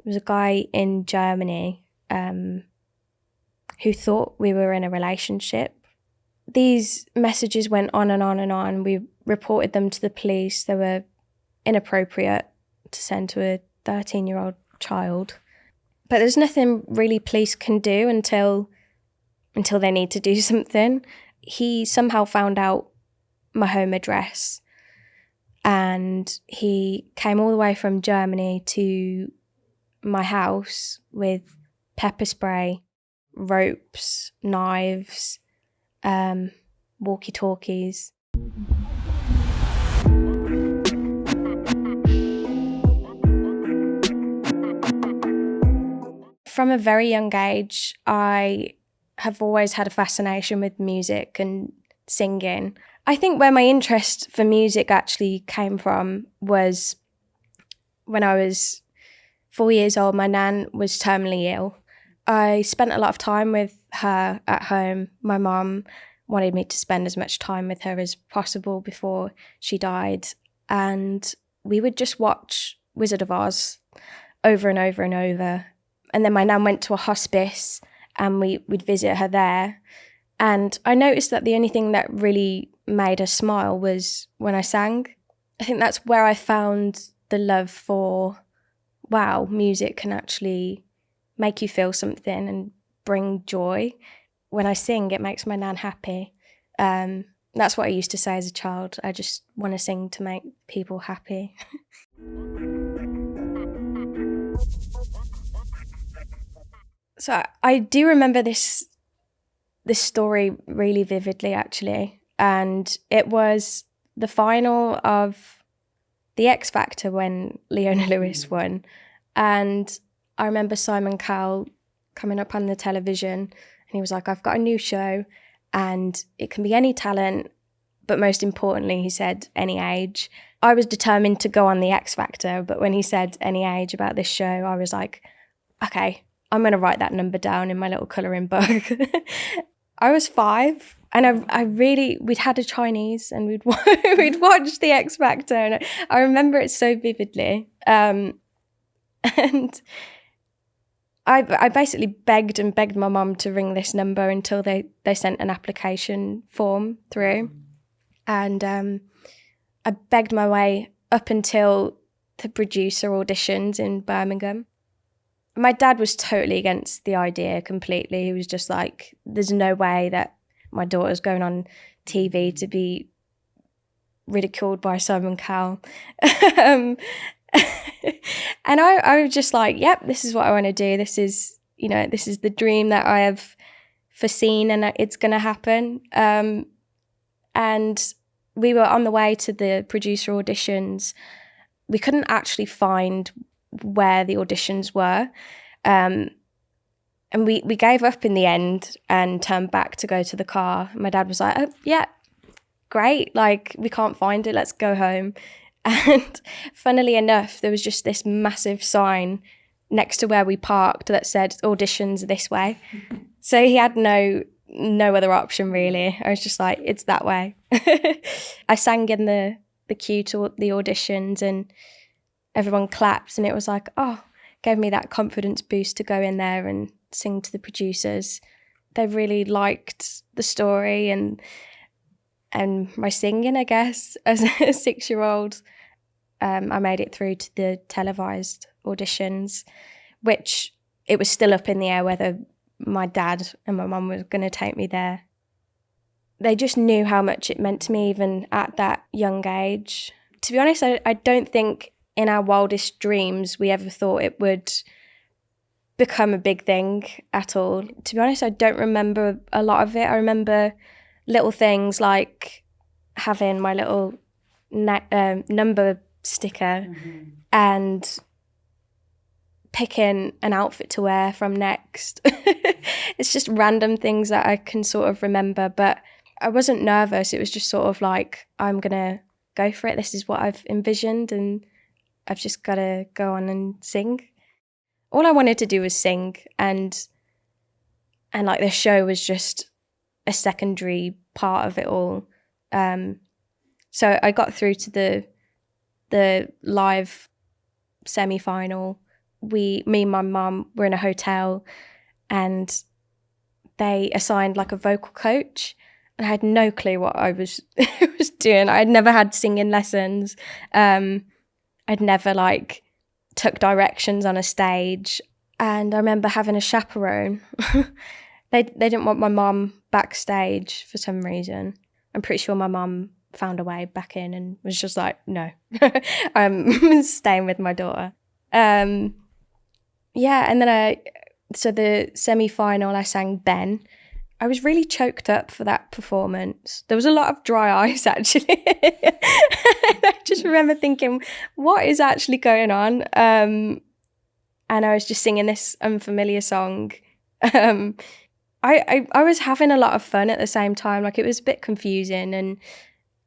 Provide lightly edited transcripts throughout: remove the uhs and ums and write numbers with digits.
was a guy in Germany who thought we were in a relationship. These messages went on and on and on. We reported them to the police. They were inappropriate to send to a 13-year-old child. But there's nothing really police can do until they need to do something. He somehow found out my home address, and he came all the way from Germany to my house with pepper spray, ropes, knives, walkie-talkies. From a very young age, I have always had a fascination with music and singing. I think where my interest for music actually came from was when I was 4 years old. My nan was terminally ill. I spent a lot of time with her at home. My mum wanted me to spend as much time with her as possible before she died. And we would just watch Wizard of Oz over and over and over. And then my nan went to a hospice and we'd visit her there. And I noticed that the only thing that really made her smile was when I sang. I think that's where I found the love for, wow, music can actually make you feel something and bring joy. When I sing, it makes my nan happy. That's what I used to say as a child. I just want to sing to make people happy. So I do remember this story really vividly, actually. And it was the final of the X Factor when Leona Lewis won. And I remember Simon Cowell coming up on the television and he was like, I've got a new show and it can be any talent, but most importantly, he said, any age. I was determined to go on the X Factor, but when he said any age about this show, I was like, okay, I'm going to write that number down in my little colouring book. I was 5 and we'd had a Chinese and we'd watched the X Factor and I remember it so vividly. And I basically begged my mum to ring this number until they sent an application form through. And I begged my way up until the producer auditions in Birmingham. My dad was totally against the idea completely. He was just like, there's no way that my daughter's going on TV to be ridiculed by Simon Cowell. And I was just like, yep, this is what I want to do. This is the dream that I have foreseen and it's going to happen. And we were on the way to the producer auditions. We couldn't actually find where the auditions were. And we gave up in the end and turned back to go to the car. My dad was like, oh, yeah, great. Like, we can't find it. Let's go home. And funnily enough, there was just this massive sign next to where we parked that said auditions this way. So he had no other option, really. I was just like, it's that way. I sang in the queue to the auditions and everyone claps and it was like, oh, gave me that confidence boost to go in there and sing to the producers. They really liked the story and my singing, I guess, as a 6-year-old. I made it through to the televised auditions, which it was still up in the air whether my dad and my mum were going to take me there. They just knew how much it meant to me even at that young age. To be honest, I don't think in our wildest dreams we ever thought it would become a big thing at all. To be honest, I don't remember a lot of it. I remember little things like having my little number sticker and picking an outfit to wear from Next. It's just random things that I can sort of remember, but I wasn't nervous. It was just sort of like, I'm going to go for it. This is what I've envisioned and I've just got to go on and sing. All I wanted to do was sing and like the show was just a secondary part of it all. So I got through to the live semi-final me and my mum were in a hotel and they assigned like a vocal coach, and I had no clue what I was doing. I'd never had singing lessons. I'd never like took directions on a stage. And I remember having a chaperone. They didn't want my mum backstage for some reason. I'm pretty sure my mum found a way back in and was just like, no, I'm staying with my daughter. And then so the semi-final, I sang Ben. I was really choked up for that performance. There was a lot of dry eyes, actually. I just remember thinking, what is actually going on? And I was just singing this unfamiliar song. I was having a lot of fun at the same time. Like, it was a bit confusing and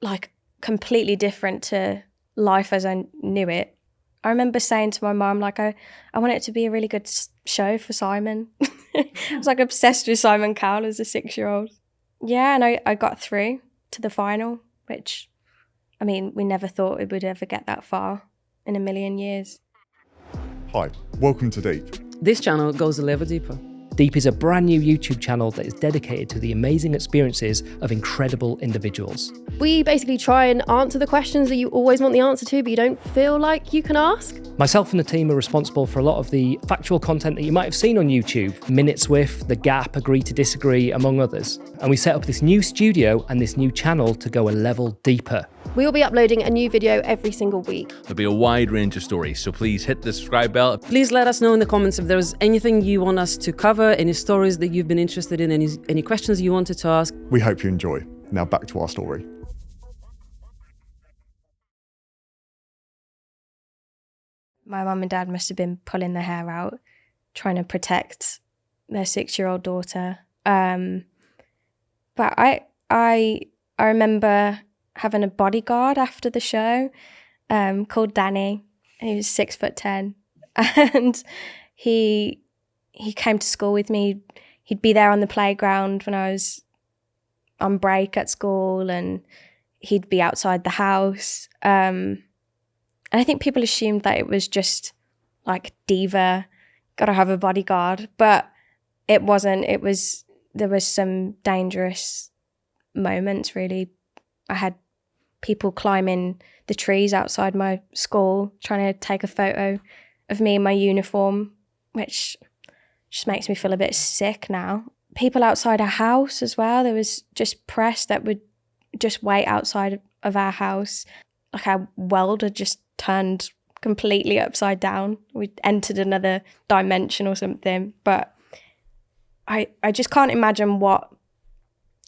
like completely different to life as I knew it. I remember saying to my mum, like, I want it to be a really good show for Simon. I was like obsessed with Simon Cowell as a 6-year-old. Yeah, and I got through to the final, which, I mean, we never thought it would ever get that far in a million years. Hi, welcome to Deep. This channel goes a level deeper. Deep is a brand new YouTube channel that is dedicated to the amazing experiences of incredible individuals. We basically try and answer the questions that you always want the answer to, but you don't feel like you can ask. Myself and the team are responsible for a lot of the factual content that you might have seen on YouTube, Minutes With, The Gap, Agree to Disagree, among others. And we set up this new studio and this new channel to go a level deeper. We will be uploading a new video every single week. There'll be a wide range of stories, so please hit the subscribe bell. Please let us know in the comments if there's anything you want us to cover, any stories that you've been interested in, any questions you wanted to ask. We hope you enjoy. Now back to our story. My mum and dad must have been pulling their hair out, trying to protect their 6-year-old daughter. But I remember having a bodyguard after the show called Danny. He was 6'10", and he came to school with me. He'd be there on the playground when I was on break at school, and he'd be outside the house. And I think people assumed that it was just like diva, gotta have a bodyguard, but it wasn't. There was some dangerous moments, really. I had people climbing the trees outside my school trying to take a photo of me in my uniform, which just makes me feel a bit sick now. People outside our house as well. There was just press that would just wait outside of our house. Like, our world had just turned completely upside down. We'd entered another dimension or something. But I just can't imagine what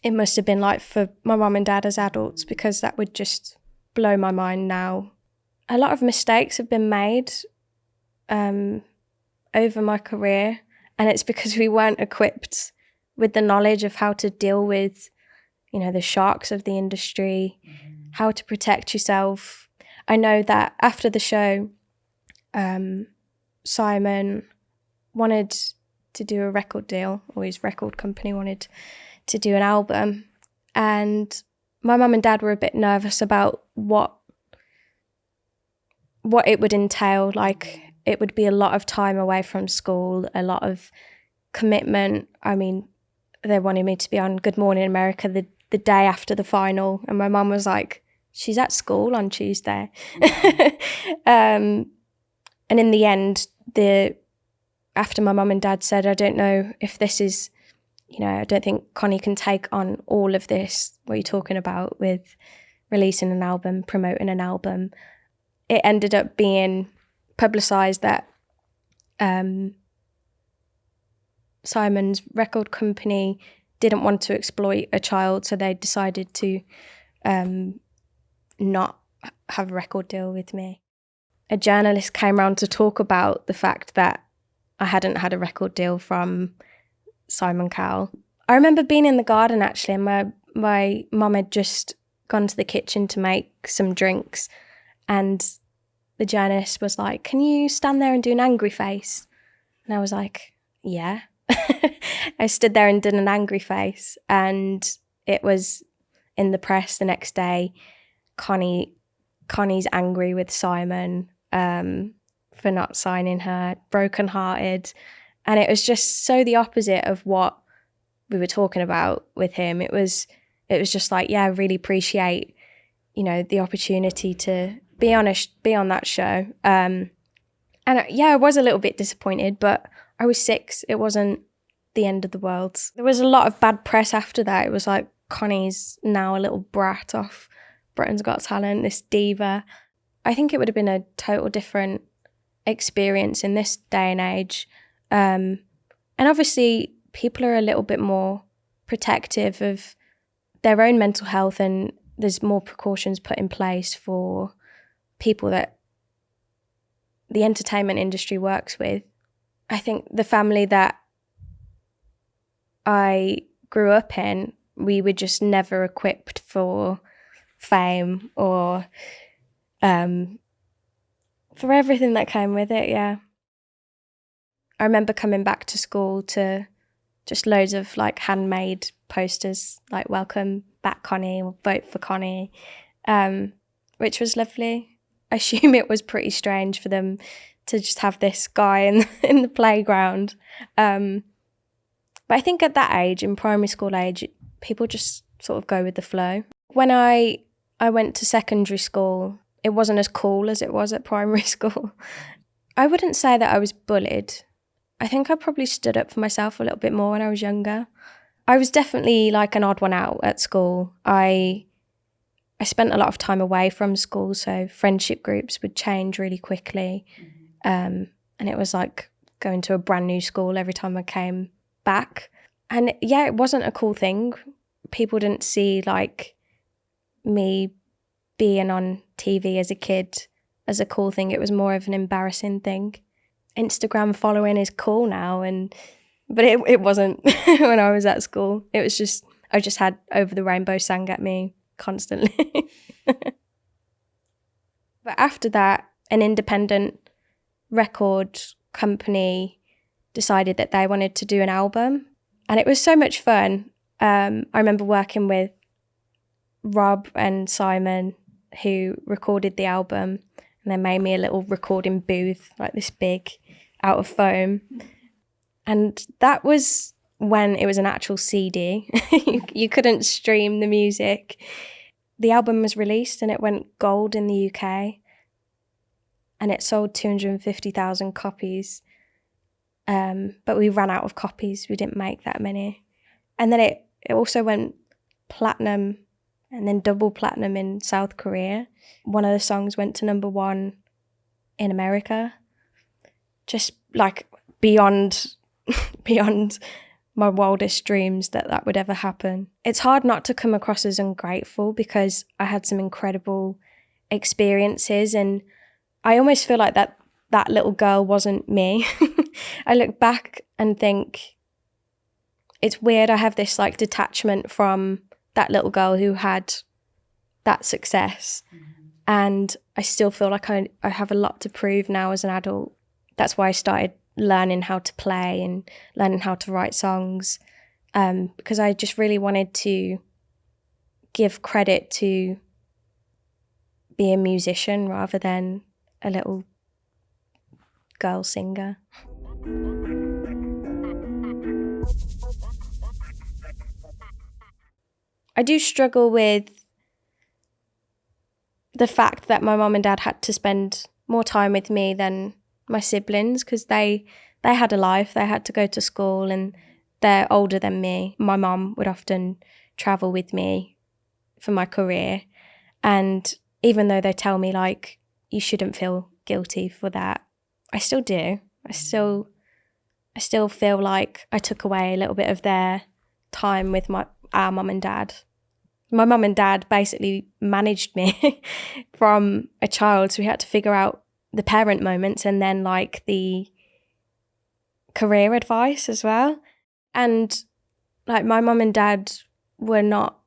it must have been like for my mum and dad as adults, because that would just blow my mind now. A lot of mistakes have been made over my career, and it's because we weren't equipped with the knowledge of how to deal with, the sharks of the industry, how to protect yourself. I know that after the show, Simon wanted to do a record deal, or his record company wanted to do an album, and my mum and dad were a bit nervous about what it would entail. Like, it would be a lot of time away from school, a lot of commitment. I mean, they wanted me to be on Good Morning America the day after the final, and my mum was like, she's at school on Tuesday. And in the end, after my mum and dad said, I don't know if this is, I don't think Connie can take on all of this, what you're talking about with releasing an album, promoting an album. It ended up being publicised that Simon's record company didn't want to exploit a child, so they decided to not have a record deal with me. A journalist came around to talk about the fact that I hadn't had a record deal from Simon Cowell. I remember being in the garden, actually, and my mum had just gone to the kitchen to make some drinks, and the journalist was like, can you stand there and do an angry face? And I was like, yeah. I stood there and did an angry face, and it was in the press the next day. Connie's angry with Simon for not signing her, brokenhearted. And it was just so the opposite of what we were talking about with him. It was just like, yeah, I really appreciate, the opportunity to be on that show. And I was a little bit disappointed, but I was 6. It wasn't the end of the world. There was a lot of bad press after that. It was like, Connie's now a little brat off Britain's Got Talent, this diva. I think it would have been a total different experience in this day and age. And obviously, people are a little bit more protective of their own mental health, and there's more precautions put in place for people that the entertainment industry works with. I think the family that I grew up in, we were just never equipped for fame or for everything that came with it, yeah. I remember coming back to school to just loads of like handmade posters, like welcome back Connie or vote for Connie, which was lovely. I assume it was pretty strange for them to just have this guy in the playground. But I think at that age, in primary school age, people just sort of go with the flow. When I went to secondary school, it wasn't as cool as it was at primary school. I wouldn't say that I was bullied. I think I probably stood up for myself a little bit more when I was younger. I was definitely like an odd one out at school. I spent a lot of time away from school, so friendship groups would change really quickly. And it was like going to a brand new school every time I came back. And yeah, it wasn't a cool thing. People didn't see like me being on TV as a kid as a cool thing. It was more of an embarrassing thing. Instagram following is cool now, but it wasn't when I was at school. It was just, I just had Over the Rainbow sang at me constantly. But after that, an independent record company decided that they wanted to do an album, and it was so much fun. I remember working with Rob and Simon, who recorded the album, and they made me a little recording booth, like this big, out of foam. And that was when it was an actual CD. You couldn't stream the music. The album was released and it went gold in the UK. And it sold 250,000 copies. But we ran out of copies. We didn't make that many. And then it also went platinum and then double platinum in South Korea. One of the songs went to number 1 in America. Just like beyond my wildest dreams that would ever happen. It's hard not to come across as ungrateful because I had some incredible experiences, and I almost feel like that little girl wasn't me. I look back and think it's weird. I have this like detachment from that little girl who had that success. And I still feel like I have a lot to prove now as an adult. That's why I started learning how to play and learning how to write songs, because I just really wanted to give credit to be a musician rather than a little girl singer. I do struggle with the fact that my mum and dad had to spend more time with me than my siblings, because they had a life. They had to go to school and they're older than me. My mum would often travel with me for my career, and even though they tell me like you shouldn't feel guilty for that, I still do. I still feel like I took away a little bit of their time with our mum and dad. My mum and dad basically managed me from a child, so we had to figure out the parent moments and then like the career advice as well. And like my mum and dad were not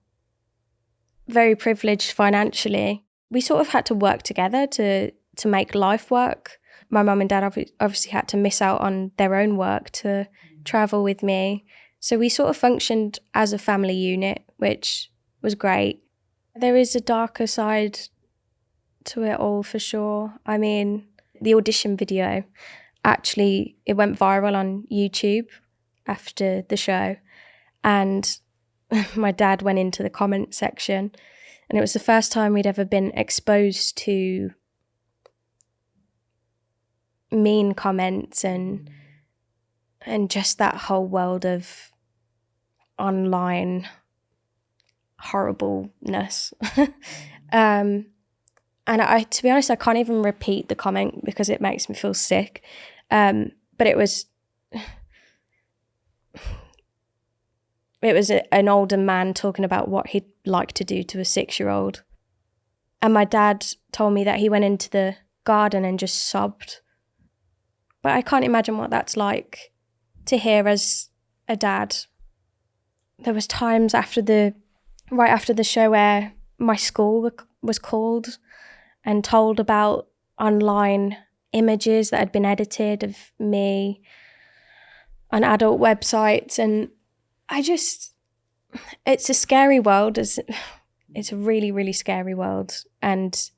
very privileged financially. We sort of had to work together to make life work. My mum and dad obviously had to miss out on their own work to travel with me. So we sort of functioned as a family unit, which was great. There is a darker side to it all for sure. I mean, The audition video, actually, it went viral on YouTube after the show. And my dad went into the comment section, and it was the first time we'd ever been exposed to mean comments and just that whole world of online horribleness. And to be honest, I can't even repeat the comment because it makes me feel sick. But it was an older man talking about what he'd like to do to a 6-year-old. And my dad told me that he went into the garden and just sobbed. But I can't imagine what that's like to hear as a dad. There was times right after the show where my school was called and told about online images that had been edited of me on adult websites. And it's a scary world. It's a really, really scary world. And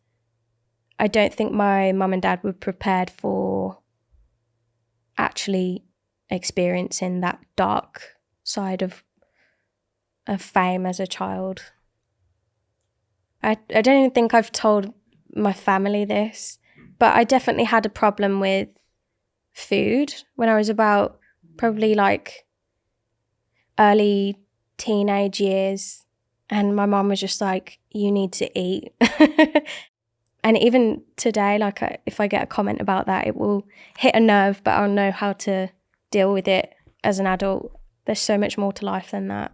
I don't think my mum and dad were prepared for actually experiencing that dark side of fame as a child. I don't even think I've told my family this, but I definitely had a problem with food when I was about probably like early teenage years, and my mom was just like, you need to eat. And even today, like if I get a comment about that, it will hit a nerve, but I'll know how to deal with it as an adult. There's so much more to life than that.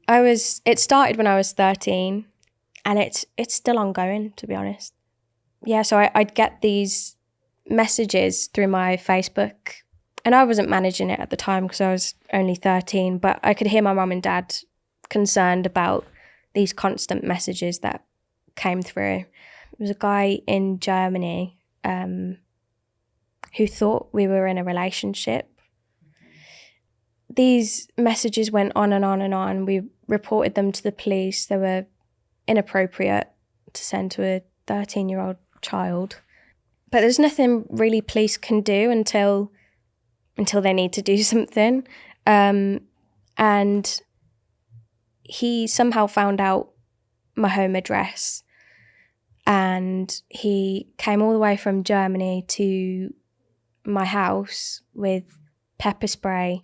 It started when I was 13, and it's still ongoing, to be honest. Yeah, so I'd get these messages through my Facebook, and I wasn't managing it at the time because I was only 13, but I could hear my mum and dad concerned about these constant messages that came through. It was a guy in Germany who thought we were in a relationship. These messages went on and on and on. We reported them to the police. They were inappropriate to send to a 13-year-old child. But there's nothing really police can do until they need to do something. And he somehow found out my home address, and he came all the way from Germany to my house with pepper spray,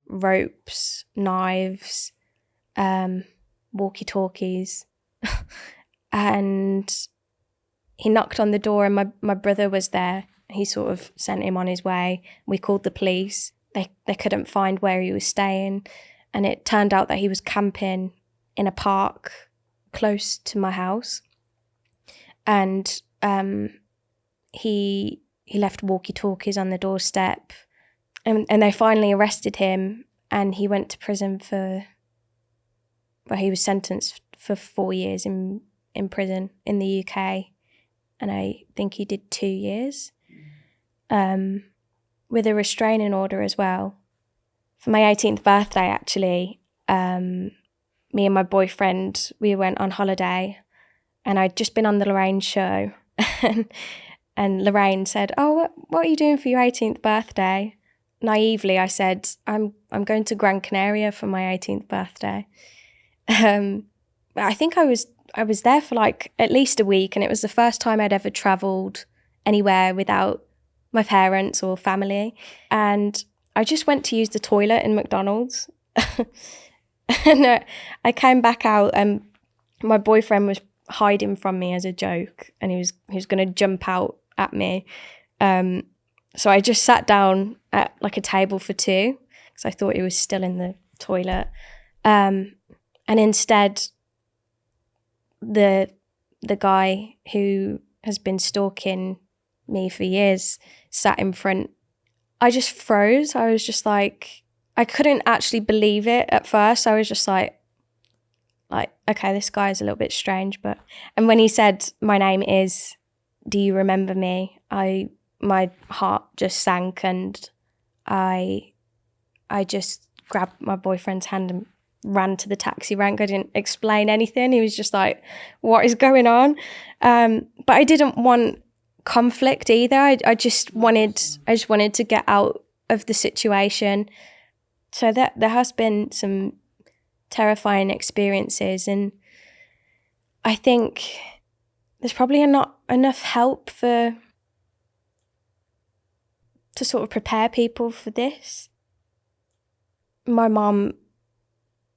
ropes, knives, walkie-talkies. And he knocked on the door, and my brother was there. He sort of sent him on his way. We called the police. They couldn't find where he was staying, and it turned out that he was camping in a park close to my house. And he left walkie-talkies on the doorstep, and they finally arrested him, and he went to prison he was sentenced for 4 years in prison in the UK, and I think he did 2 years with a restraining order as well. For my 18th birthday, actually, me and my boyfriend, we went on holiday, and I'd just been on the Lorraine show, and Lorraine said, "Oh, what are you doing for your 18th birthday?" Naively, I said, I'm going to Gran Canaria for my 18th birthday. I think I was there for like at least a week, and it was the first time I'd ever travelled anywhere without my parents or family. And I just went to use the toilet in McDonald's. And I came back out, and my boyfriend was hiding from me as a joke, and he was going to jump out at me. So I just sat down at like a table for two because I thought he was still in the toilet. And instead, the guy who has been stalking me for years sat in front. I just froze. I was just like, I couldn't actually believe it at first. I was just like, okay, this guy is a little bit strange. And when he said, "My name is, do you remember me?" My heart just sank, and I just grabbed my boyfriend's hand and ran to the taxi rank. I didn't explain anything. He was just like, what is going on? But I didn't want conflict either. I just wanted to get out of the situation. So that there has been some terrifying experiences, and I think there's probably not enough help to sort of prepare people for this. My mum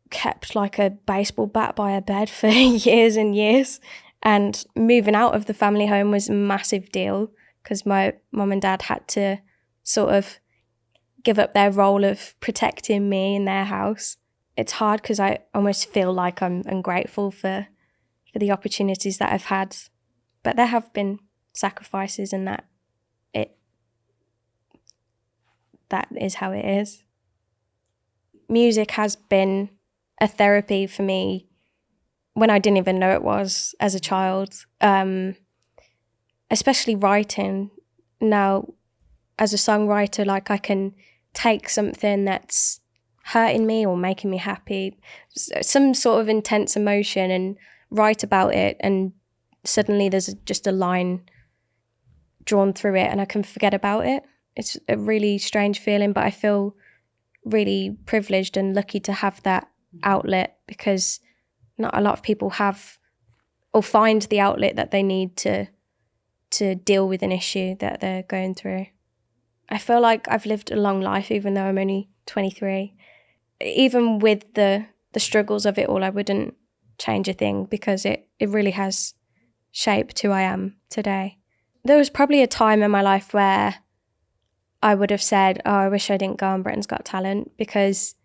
kept like a baseball bat by her bed for years and years, and moving out of the family home was a massive deal because my mum and dad had to sort of give up their role of protecting me in their house. It's hard because I almost feel like I'm ungrateful for the opportunities that I've had, but there have been sacrifices, and that is how it is. Music has been a therapy for me when I didn't even know it was as a child, especially writing. Now, as a songwriter, like I can take something that's hurting me or making me happy, some sort of intense emotion, and write about it, and suddenly there's just a line drawn through it and I can forget about it. It's a really strange feeling, but I feel really privileged and lucky to have that outlet, because not a lot of people have or find the outlet that they need to deal with an issue that they're going through. I feel like I've lived a long life, even though I'm only 23. Even with the struggles of it all, I wouldn't change a thing, because it really has shaped who I am today. There was probably a time in my life where I would have said, oh, I wish I didn't go on Britain's Got Talent, because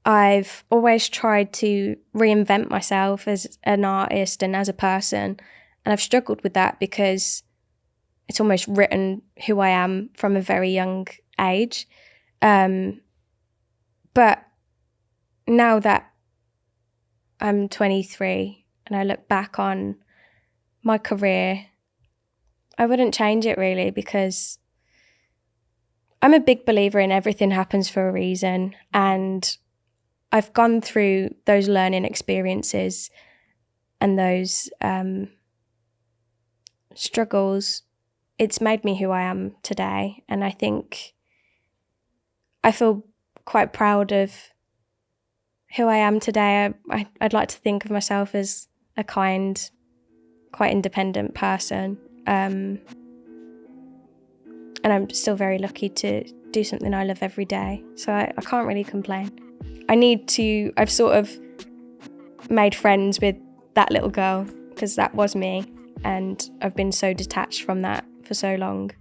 I've always tried to reinvent myself as an artist and as a person. And I've struggled with that because it's almost written who I am from a very young age. But now that I'm 23 and I look back on my career, I wouldn't change it really, because I'm a big believer in everything happens for a reason, and I've gone through those learning experiences and those struggles. It's made me who I am today, and I think I feel quite proud of who I am today. I'd like to think of myself as a kind, quite independent person. And I'm still very lucky to do something I love every day. So I can't really complain. I've sort of made friends with that little girl, because that was me. And I've been so detached from that for so long.